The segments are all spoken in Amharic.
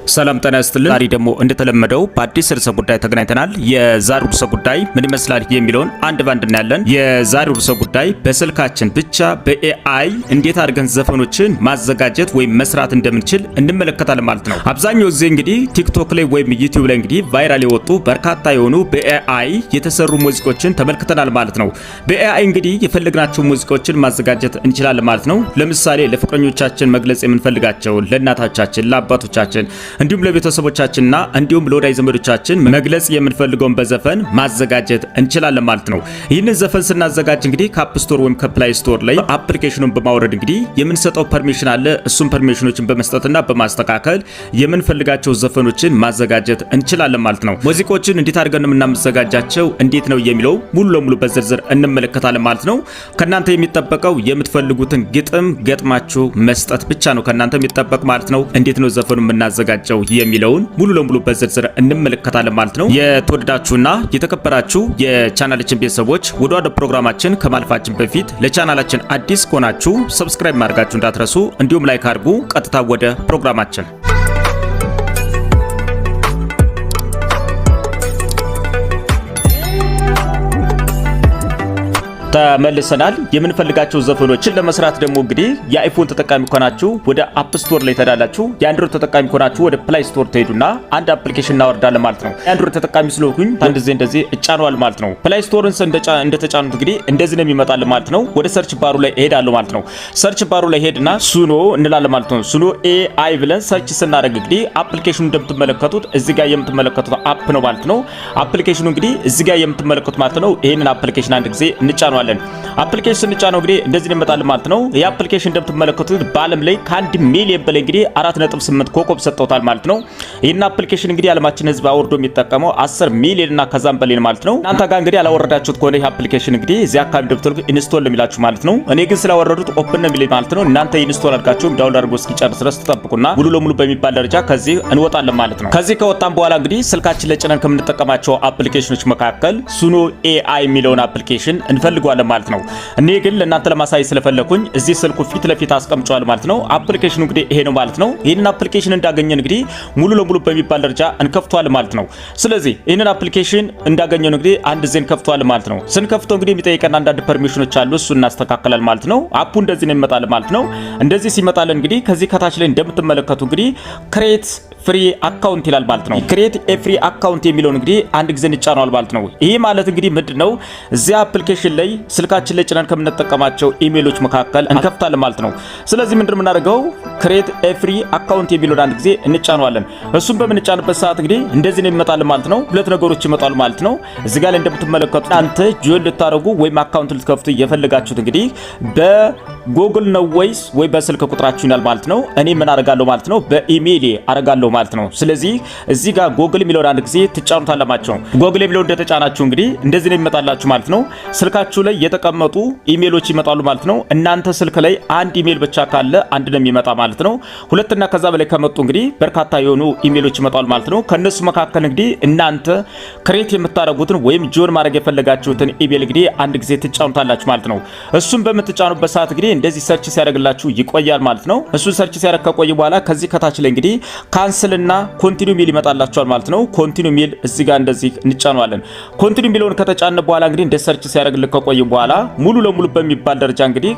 ሰላም ጤና ይስጥልን። ዛሬ ደግሞ እንደተለመደው በአዲስ ርዕሰ ጉዳይ ተገናኝተናል። የዛሬው ርዕሰ ጉዳይ ምን ይመስላል የሚለውን አንድ ባንድ እናያለን። የዛሬው ርዕሰ ጉዳይ በስልካችን ብቻ በኤአይ እንዴት አድርገን ዘፈኖችን ማዘጋጀት ወይም መስራት እንደምንችል እንመለከታለን ማለት ነው። አብዛኛው ጊዜ እንግዲህ ቲክቶክ ላይ ወይም ዩቲዩብ ላይ እንግዲህ ቫይራል የወጡ በርካታ የሆኑ በኤአይ የተሰሩ ሙዚቃዎችን ተመልክተናል ማለት ነው። በኤአይ እንግዲህ የፈለግናቸው ሙዚቃዎችን ማዘጋጀት እንችላለን ማለት ነው። ለምሳሌ ለፍቅረኞቻችን መግለጽ የምንፈልጋቸው፣ ለእናቶቻችን፣ ለአባቶቻችን እንዲሁም ለቤተሰቦቻችንና እንዲሁም ለወዳጅ ዘመዶቻችን መግለጽ የምንፈልገውን በዘፈን ማዘጋጀት እንችላለን ማለት ነው። ይህንን ዘፈን ስናዘጋጅ እንግዲህ ከአፕ ስቶር ወይም ከፕላይ ስቶር ላይ አፕሊኬሽኑን በማውረድ እንግዲህ የምንሰጠው ፐርሚሽን አለ። እሱም ፐርሚሽኖችን በመስጠትና በማስተካከል የምንፈልጋቸው ዘፈኖችን ማዘጋጀት እንችላለን ማለት ነው። ሙዚቃዎችን እንዴት አድርገን የምናዘጋጃቸው እንዴት ነው የሚለው ሙሉ ለሙሉ በዝርዝር እንመለከታለን ማለት ነው። ከናንተ የሚጠበቀው የምትፈልጉትን ግጥም ገጥማችሁ መስጠት ብቻ ነው ከናንተ የሚጠበቅ ማለት ነው። እንዴት ነው ዘፈኑን የምናዘጋጀው የሚለውን ሙሉ ለሙሉ በዝርዝር እንመለከታለን ማለት ነው። የተወደዳችሁና የተከበራችሁ የቻናላችን ቤተሰቦች ወደ ፕሮግራማችን ከማልፋችን በፊት ለቻናላችን አዲስ ከሆናችሁ ሰብስክራይብ ማድረጋችሁ እንዳትረሱ፣ እንዲሁም ላይክ አድርጉ። ቀጥታ ወደ ፕሮግራማችን ተመልሰናል። የምንፈልጋቸው ዘፈኖችን ለመስራት ደግሞ እንግዲህ የአይፎን ተጠቃሚ ከሆናችሁ ወደ አፕ ስቶር ላይ ተዳላችሁ፣ የአንድሮይድ ተጠቃሚ ከሆናችሁ ወደ ፕላይ ስቶር ትሄዱና አንድ አፕሊኬሽን እናወርዳለን ማለት ነው። የአንድሮይድ ተጠቃሚ ስለሆንኩኝ እንደዚህ እጫነዋል ማለት ነው። ፕላይ ስቶርን እንደተጫኑት እንግዲህ እንደዚህ ነው የሚመጣል ማለት ነው። ወደ ሰርች ባሩ ላይ እሄዳለሁ ማለት ነው። ሰርች ባሩ ላይ ሄድና ሱኖ እንላለን ማለት ነው። ሱኖ ኤአይ ብለን ሰርች ስናደርግ እንግዲህ አፕሊኬሽኑ እንደምትመለከቱት እዚህ ጋር የምትመለከቱት አፕ ነው ማለት ነው። አፕሊኬሽኑ እንግዲህ እዚህ ጋር የምትመለከቱት ማለት ነው። ይሄንን አፕሊኬሽን አንድ ጊዜ እንጫነዋለን። አፕሊኬሽን ስንጫነው እንግዲህ እንደዚህ ይመጣል ማለት ነው። ይሄ አፕሊኬሽን እንደምትመለከቱት በዓለም ላይ ከ1 ሚሊዮን በላይ እንግዲህ 4.8 ኮከብ ሰጥተውታል ማለት ነው። ይሄን አፕሊኬሽን እንግዲህ ዓለማችን ህዝብ አወርዶ የሚጠቀመው 10 ሚሊዮን እና ከዛም በላይ ማለት ነው። እናንተ ጋር እንግዲህ አላወረዳችሁት ከሆነ ይሄ አፕሊኬሽን እንግዲህ እዚህ አካባቢ እንደምትፈልጉ ኢንስቶል ለሚላችሁ ማለት ነው። እኔ ግን ስላወረዱት ኦፕን ነው የሚለኝ ማለት ነው። እናንተ ኢንስቶል አድርጋችሁ ዳውንሎድ አድርጎ እስኪጨርስ ድረስ ተጠብቁና ሙሉ ለሙሉ በሚባል ደረጃ ከዚህ እንወጣለን ማለት ነው። ከዚህ ከወጣን በኋላ እንግዲህ ስልካችን ላይ ጭነን ከምንጠቀማቸው አፕሊኬሽኖች መካከል ሱኖ ኤአይ የሚለውን አፕሊኬሽን እንፈልጋለን ማለት ነው። እኔ ግን ለእናንተ ለማሳየት ስለፈለኩኝ እዚህ ስልኩ ፊት ለፊት አስቀምጫለሁ ማለት ነው። አፕሊኬሽኑ እንግዲህ ይሄ ነው ማለት ነው። ይሄንን አፕሊኬሽን እንዳገኘን እንግዲህ ሙሉ ለሙሉ በሚባል ደረጃ እንከፍቷለን ማለት ነው። ስለዚህ ይሄንን አፕሊኬሽን እንዳገኘን እንግዲህ አንድ ዜን ከፍቷል ማለት ነው። ስንከፍተው እንግዲህ የሚጠይቀን አንዳንድ ፐርሚሽኖች አሉ። እሱ እናስተካክላለን ማለት ነው። አፑ እንደዚህ ነው ይመጣል ማለት ነው። እንደዚህ ሲመጣልን እንግዲህ ከዚህ ከታች ላይ እንደምትመለከቱ እንግዲህ ክሬት ፍሪ አካውንት ይላል ማለት ነው። ክሬት ኤ ፍሪ አካውንት የሚለው እንግዲህ አንድ ጊዜ እንጫነዋል ማለት ነው። ይሄ ማለት እንግዲህ ምንድነው እዚህ አፕሊኬሽን ላይ ስልካችን ላይ ጭነን ከምንጠቀማቸው ኢሜሎች መካከል እንከፍታለን ማለት ነው። ስለዚህ ምንድነው የምናደርገው ክሬት ኤ ፍሪ አካውንት የሚለውን አንድ ጊዜ እንጫነዋለን። እሱን በምንጫንበት ሰዓት እንግዲህ እንደዚህ ነው ይመጣል ማለት ነው። ሁለት ነገሮች ይመጣሉ ማለት ነው። እዚህ ጋር ላይ እንደምትመለከቱት አንተ ጆይን ልታደርጉ ወይም አካውንት ልትከፍቱ የፈለጋችሁት እንግዲህ በጉግል ነው ወይስ ወይ በስልክ ቁጥራችሁ ይላል ማለት ነው። እኔ ምን አደርጋለሁ ማለት ነው በኢሜል አደርጋለሁ ማለት ነው። ስለዚህ እዚህ ጋር ጉግል የሚለውን አንድ ጊዜ ትጫኑታላችሁ። ጉግል የሚለውን እንደተጫናችሁ እንግዲህ እንደዚህ ነው ይመጣላችሁ ማለት ነው። ስልካችሁ ላይ የተቀመጡ ኢሜሎች ይመጣሉ ማለት ነው። እናንተ ስልክ ላይ አንድ ኢሜል ብቻ ካለ አንድ ነው የሚመጣ ማለት ነው። ሁለትና ከዛ በላይ ከመጡ እንግዲህ በርካታ የሆኑ ኢሜሎች ይመጣሉ ማለት ነው። ከነሱ መካከል እንግዲህ እናንተ ክሬት የምታደርጉትን ወይም ጆን ማድረግ የፈለጋችሁትን ኢሜል እንግዲህ አንድ ጊዜ ትጫኑታላችሁ ማለት ነው። እሱን በምትጫኑበት ሰዓት እንግዲህ እንደዚህ ሰርች ሲያደርግላችሁ ይቆያል ማለት ነው። እሱን ሰርች ሲያደርግ ከቆየ በኋላ ከዚህ ከታች ላይ እንግዲህ ካንስልና ኮንቲኒው ሚል ይመጣላችኋል ማለት ነው። ኮንቲኒው ሚል እዚህ ጋር እንደዚህ እንጫነዋለን። ኮንቲኒው ሚለውን ከተጫነ በኋላ እንግዲህ እንደ ሰርች ሲያደርግልክ ከቆየ በኋላ ሙሉ ለሙሉ በሚባል ደረጃ እንግዲህ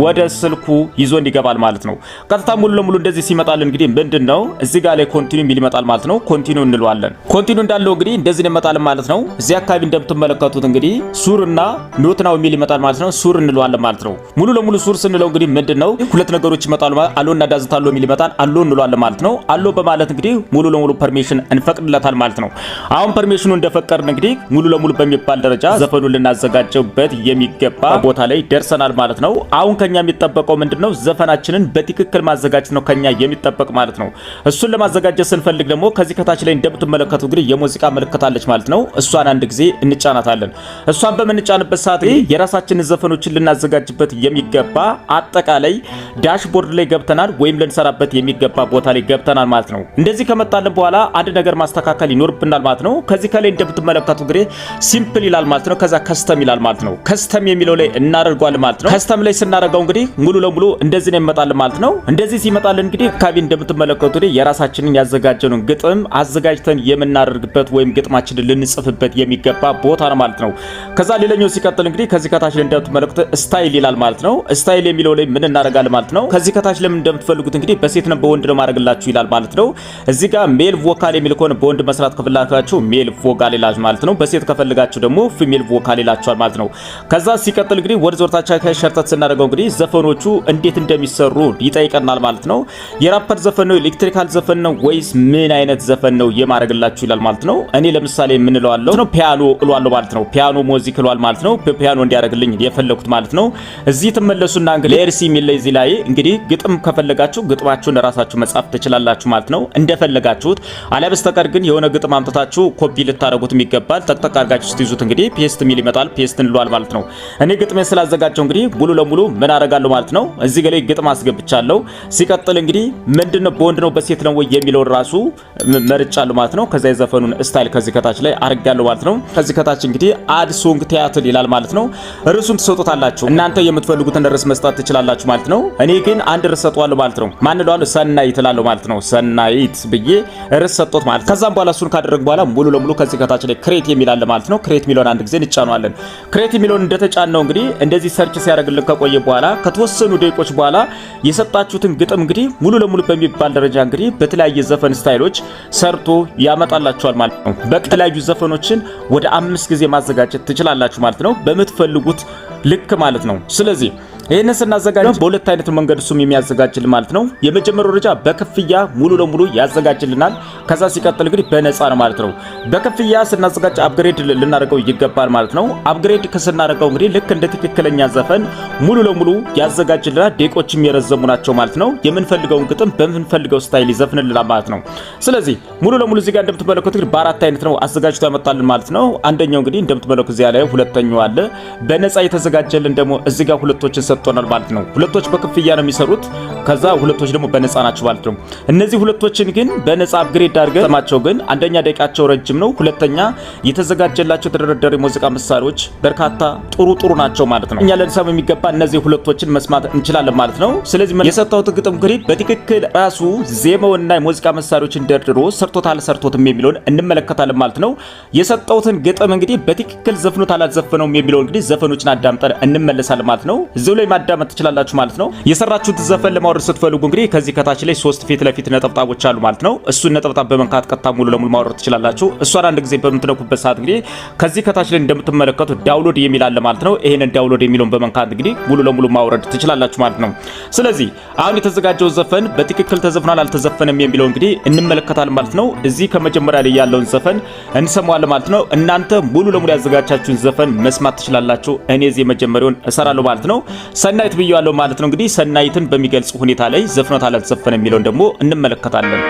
ወደ ስልኩ ይዞ እንዲገባል ማለት ነው። ቀጥታ ሙሉ ለሙሉ እንደዚህ ሲመጣል እንግዲህ ምንድነው እዚህ ጋር ላይ ኮንቲኒው ሚል ይመጣል ማለት ነው። ኮንቲኒው እንለዋለን። ኮንቲኒው እንዳለው እንግዲህ እንደዚህ ይመጣል ማለት ነው። እዚህ አካባቢ እንደምትመለከቱት እንግዲህ ሱርና ኖት ናው ሚል ይመጣል ማለት ነው። ሱር እንለዋለን ማለት ነው። ሙሉ ለሙሉ ሱር ስንለው እንግዲህ ምንድነው ሁለት ነገሮች ይመጣሉ ማለት አሎና ዳዝታሎ ሚል ይመጣል። አሎ እንለዋለን ማለት ነው። አሎ በማለት እንግዲህ ሙሉ ለሙሉ ፐርሚሽን እንፈቅድለታል ማለት ነው። አሁን ፐርሚሽኑ እንደፈቀድን እንግዲህ ሙሉ ለሙሉ በሚባል ደረጃ ዘፈኑን ልናዘጋጀውበት የሚገባ ቦታ ላይ ደርሰናል ማለት ነው። አሁን ከኛ የሚጠበቀው ምንድነው ዘፈናችንን በትክክል ማዘጋጀት ነው ከኛ የሚጠበቅ ማለት ነው። እሱን ለማዘጋጀት ስንፈልግ ደግሞ ከዚህ ከታች ላይ እንደምትመለከቱ እንግዲህ የሙዚቃ ምልክት አለች ማለት ነው። እሷን አንድ ጊዜ እንጫናታለን። እሷን በምንጫንበት ሰዓት የራሳችንን ዘፈኖችን ልናዘጋጅበት የሚገባ አጠቃላይ ዳሽቦርድ ላይ ገብተናል ወይም ልንሰራበት የሚገባ ቦታ ላይ ገብተናል ማለት ነው። እንደዚህ ከመጣልን በኋላ አንድ ነገር ማስተካከል ይኖርብናል ማለት ነው። ከዚህ ከላይ እንደምትመለከቱ እንግዲህ ሲምፕል ይላል ማለት ነው። ከዛ ከስተም ይላል ማለት ነው። ከስተም የሚለው ላይ እናደርጋለን ማለት ነው። ከስተም ላይ ስናደርገው እንግዲህ ሙሉ ለሙሉ እንደዚህ ነው ይመጣልን ማለት ነው። እንደዚህ ሲመጣልን እንግዲህ አካባቢ እንደምትመለከቱ የራሳችንን ያዘጋጀነውን ግጥም አዘጋጅተን የምናደርግበት ወይም ግጥማችንን ልንጽፍበት የሚገባ ቦታ ነው ማለት ነው። ከዛ ሌላኛው ሲቀጥል እንግዲህ ከዚህ ከታች ላይ እንደምትመለከቱ ስታይል ይላል ማለት ነው። ስታይል የሚለው ላይ ምን እናደርጋለን ማለት ነው። ከዚህ ከታች ለምን እንደምትፈልጉት እንግዲህ በሴት ነው በወንድ ነው ማድረግላችሁ ይላል ማለት ነው። እዚህ ጋር ሜል ቮካል የሚል ከሆነ በወንድ መስራት ከፈለጋችሁ ሜል ቮካል ይላል ማለት ነው። በሴት ከፈለጋችሁ ደግሞ ፊሜል ቮካል ይላችኋል ማለት ነው። ከዛ ሲቀጥል እንግዲህ ወደ ዞርታቻ ከሸርተት ስናደርገው እንግዲህ ዘፈኖቹ እንዴት እንደሚሰሩ ይጠይቀናል ማለት ነው። የራፐር ዘፈን ነው፣ ኤሌክትሪካል ዘፈን ነው ወይስ ምን አይነት ዘፈን ነው የማድረግላችሁ ይላል ማለት ነው። እኔ ለምሳሌ ምን እለዋለሁ ነው ፒያኖ እለዋለሁ ማለት ነው። ፒያኖ ሙዚክ እለዋለሁ ማለት ነው። ፒያኖ እንዲያደርግልኝ የፈለኩት ማለት ነው። እዚህ ተመለሱና እንግዲህ ኤርሲ ሚል ላይ እዚህ ላይ እንግዲህ ግጥም ከፈለጋችሁ ግጥማችሁን ራሳችሁ መጻፍ ትችላላችሁ ማለት ነው እንደፈለጋችሁት። አለያ በስተቀር ግን የሆነ ግጥም አምጥታችሁ ኮፒ ልታረጉትም ይገባል። ጠቅጠቅ አድርጋችሁ ስትይዙት እንግዲህ ፔስት ሚል ይመጣል። ፔስት እንለዋል ማለት ነው። እኔ ግጥሜን ስላዘጋጀው እንግዲህ ሙሉ ለሙሉ ምን አደርጋለሁ ማለት ነው። እዚህ ጋር ግጥም አስገብቻለሁ። ሲቀጥል እንግዲህ ምንድነው በወንድ ነው በሴት ነው ወይ የሚለው ራሱ መርጫለሁ ማለት ነው። ከዛ የዘፈኑን ስታይል ከዚህ ከታች ላይ አርጋለሁ ማለት ነው። ከዚህ ከታች እንግዲህ አድ ሶንግ ቲያትር ይላል ማለት ነው። ርዕሱን ትሰጡታላችሁ እናንተ የምትፈልጉትን ርዕስ መስጠት ትችላላችሁ ማለት ነው። እኔ ግን አንድ ርዕስ ሰጠዋለሁ ማለት ነው። ማን እለዋለሁ ሰናይት እላለሁ ማለት ነው። ሰናይት ብዬ ርዕስ ሰጠሁት ማለት ነው። ከዛም በኋላ እሱን ካደረግ በኋላ ሙሉ ለሙሉ ከዚህ ከታች ላይ ክሬት የሚል አለ ማለት ነው። ክሬት የሚለውን አንድ ጊዜ እንጫነዋለን። ክሬት የሚለውን እንደተጫነው እንግዲህ እንደዚህ ሰርች ሲያደርግልን ከቆየ በኋላ ከተወሰኑ ደቂቆች በኋላ የሰጣችሁትን ግጥም እንግዲህ ሙሉ ለሙሉ በሚባል ደረጃ እንግዲህ በተለያየ ዘፈን ስታይሎች ሰርቶ ያመጣላችኋል ማለት ነው። በተለያዩ ዘፈኖችን ወደ 5 ጊዜ ማዘጋጀት ትችላላችሁ ማለት ነው በምትፈልጉት ልክ ማለት ነው። ስለዚህ ይሄን ስናዘጋጅ በሁለት አይነት መንገድ እሱም የሚያዘጋጅልን ማለት ነው። የመጀመሪያው ደረጃ በክፍያ ሙሉ ለሙሉ ያዘጋጅልናል። ከዛ ሲቀጥል እንግዲህ በነፃ ነው ማለት ነው። በክፍያ ስናዘጋጅ አፕግሬድ ልናደርገው ይገባል ማለት ነው። አፕግሬድ ከስናደርገው እንግዲህ ልክ እንደ ትክክለኛ ዘፈን ሙሉ ለሙሉ ያዘጋጅልናል። ደቂቆችም የረዘሙ ናቸው ማለት ነው። የምንፈልገውን ግጥም በምንፈልገው ስታይል ይዘፍንልናል ማለት ነው። ስለዚህ ሙሉ ለሙሉ እዚህ ጋር እንደምትመለከቱት በአራት አይነት ነው አዘጋጅቶ ያመጣልን ማለት ነው። አንደኛው እንግዲህ እንደምትመለከቱት እዚህ ላይ ሁለተኛው አለ። በነፃ የተዘጋጀልን ደግሞ እዚህ ጋር ሁለቶችን ሰጥቶናል ማለት ነው። ሁለቶች በክፍያ ነው የሚሰሩት። ከዛ ሁለቶች ደግሞ በነፃ ናቸው ማለት ነው። እነዚህ ሁለቶችን ግን በነፃ አፕግሬድ አድርገን ሰማቸው ግን አንደኛ ደቂቃቸው ረጅም ነው፣ ሁለተኛ የተዘጋጀላቸው ተደረደሩ ሙዚቃ መሳሪያዎች በርካታ ጥሩ ናቸው ማለት ነው። እኛ ለንሰም የሚገባ እነዚህ ሁለቶችን መስማት እንችላለን ማለት ነው። ስለዚህ የሰጣሁት ግጥም እንግዲህ በትክክል ራሱ ዜማውና የሙዚቃ መሳሪያዎችን ደርድሮ ሰርቶታል ሰርቶትም የሚለውን እንመለከታለን ማለት ነው። የሰጣሁትን ግጥም እንግዲህ በትክክል ዘፍኖት አላዘፈነውም የሚለውን እንግዲህ ዘፈኖችን አዳምጠን እንመለሳለን ማለት ነው። እዚሁ ላይ ማዳመጥ ትችላላችሁ ማለት ነው። የሰራችሁት ዘፈን ለማውረድ ስትፈልጉ እንግዲህ ከዚህ ከታች ላይ 3 ፊት ለፊት ነጠብጣቦች አሉ ማለት ነው። እሱን ነጠብጣብ በመንካት ቀጥታ ሙሉ ለሙሉ ማውረድ ትችላላችሁ። እሷን አንድ ጊዜ በምትነኩበት ሰዓት እንግዲህ ከዚህ ከታች ላይ እንደምትመለከቱት ዳውንሎድ የሚል አለ ማለት ነው። ይሄንን ዳውንሎድ የሚለውን በመንካት እንግዲህ ሙሉ ለሙሉ ማውረድ ትችላላችሁ ማለት ነው። ስለዚህ አሁን የተዘጋጀው ዘፈን በትክክል ተዘፍኗል አልተዘፈነም የሚለው እንግዲህ እንመለከታለን ማለት ነው። እዚህ ከመጀመሪያ ላይ ያለውን ዘፈን እንሰማዋለን ማለት ነው። እናንተ ሙሉ ለሙሉ ያዘጋጃችሁን ዘፈን መስማት ትችላላችሁ። እኔ እዚህ መጀመሪያውን እሰራለሁ ማለት ነው። ሰናይት ብያለሁ ማለት ነው። እንግዲህ ሰናይትን በሚገልጽ ሁኔታ ላይ ዘፍኖት አልተዘፈነም የሚለውን ደግሞ እንመለከታለን።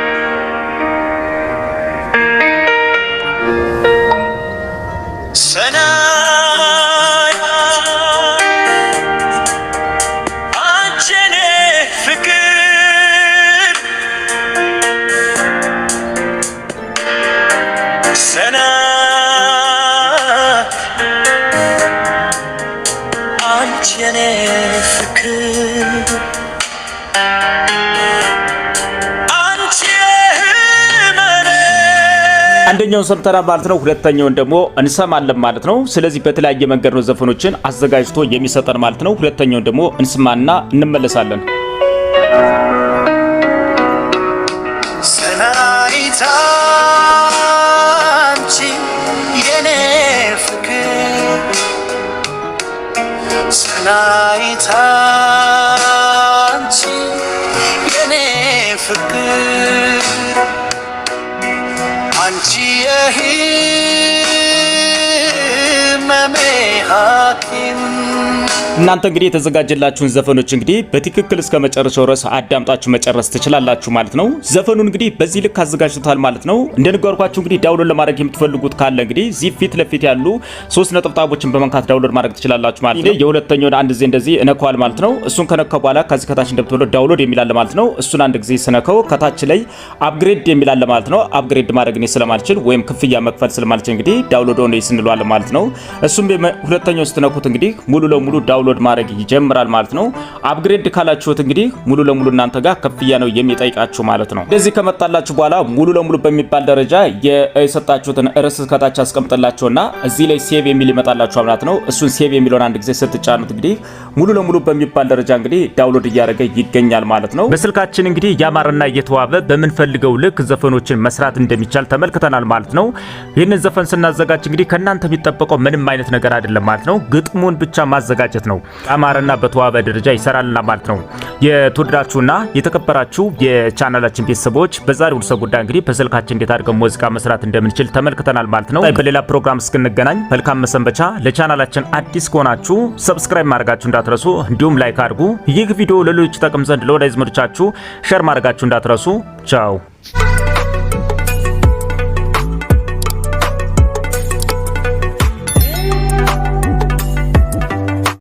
አንደኛውን ሰምተናል ማለት ነው። ሁለተኛውን ደግሞ እንሰማለን ማለት ነው። ስለዚህ በተለያየ መንገድ ነው ዘፈኖችን አዘጋጅቶ የሚሰጠን ማለት ነው። ሁለተኛውን ደግሞ እንስማና እንመለሳለን። ሰናይታ አንቺ የኔ ፍቅር ሰናይታ አንቺ የኔ ፍቅር አንቺ የህመሜ ሐኪም እናንተ እንግዲህ የተዘጋጀላችሁን ዘፈኖች እንግዲህ በትክክል እስከ መጨረሻው ድረስ አዳምጣችሁ መጨረስ ትችላላችሁ ማለት ነው። ዘፈኑን እንግዲህ በዚህ ልክ አዘጋጅቶታል ማለት ነው። እንደነገርኳችሁ እንግዲህ ዳውንሎድ ለማድረግ የምትፈልጉት ካለ እንግዲህ እዚህ ፊት ለፊት ያሉ 3 ነጥቦችን በመንካት ዳውንሎድ ማድረግ ትችላላችሁ ማለት ነው። የሁለተኛውን አንድ ጊዜ እንደዚህ እነካዋል ማለት ነው። እሱን ከነካው በኋላ ከዚህ ከታች እንደምትወለው ዳውንሎድ የሚላል ማለት ነው። እሱን አንድ ጊዜ ስነካው ከታች ላይ አፕግሬድ የሚላል ማለት ነው። አፕግሬድ ማድረግ ነው ስለማልችል ወይም ክፍያ መክፈል ስለማልችል እንግዲህ ዳውንሎድ ሆነ ይስንሏል ማለት ነው። እሱም ሁለተኛው ስትነኩት እንግዲህ ሙሉ ለሙሉ ዳውንሎድ ማድረግ ይጀምራል ማለት ነው። አፕግሬድ ካላችሁት እንግዲህ ሙሉ ለሙሉ እናንተ ጋር ክፍያ ነው የሚጠይቃችሁ ማለት ነው። እንደዚህ ከመጣላችሁ በኋላ ሙሉ ለሙሉ በሚባል ደረጃ የሰጣችሁትን ርዕስ ከታች አስቀምጥላችሁና እዚህ ላይ ሴቭ የሚል ይመጣላችሁ ማለት ነው። እሱን ሴቭ የሚለውን አንድ ጊዜ ስትጫኑት እንግዲህ ሙሉ ለሙሉ በሚባል ደረጃ እንግዲህ ዳውንሎድ እያደረገ ይገኛል ማለት ነው። በስልካችን እንግዲህ ያማረና እየተዋበ በምንፈልገው ልክ ዘፈኖችን መስራት እንደሚቻል ተመልክተናል ማለት ነው። ይህንን ዘፈን ስናዘጋጅ እንግዲህ ከናንተ የሚጠበቀው ምንም አይነት ነገር አይደለም ማለት ነው። ግጥሙን ብቻ ማዘጋጀት ነው። ያማረና በተዋበ ደረጃ ይሰራልና ማለት ነው። የተወደዳችሁና የተከበራችሁ የቻናላችን ቤተሰቦች በዛሬው ርዕሰ ጉዳይ እንግዲህ በስልካችን እንዴት አድርገን ሙዚቃ መስራት እንደምንችል ተመልክተናል ማለት ነው። በሌላ ፕሮግራም እስክንገናኝ መልካም መሰንበቻ። ለቻናላችን አዲስ ከሆናችሁ ሰብስክራይብ ማድረጋችሁ እንዳትረሱ፣ እንዲሁም ላይክ አድርጉ። ይህ ቪዲዮ ለሌሎች ይጠቅም ዘንድ ለወዳጅ ዘመዶቻችሁ ሼር ማድረጋችሁ እንዳትረሱ። ቻው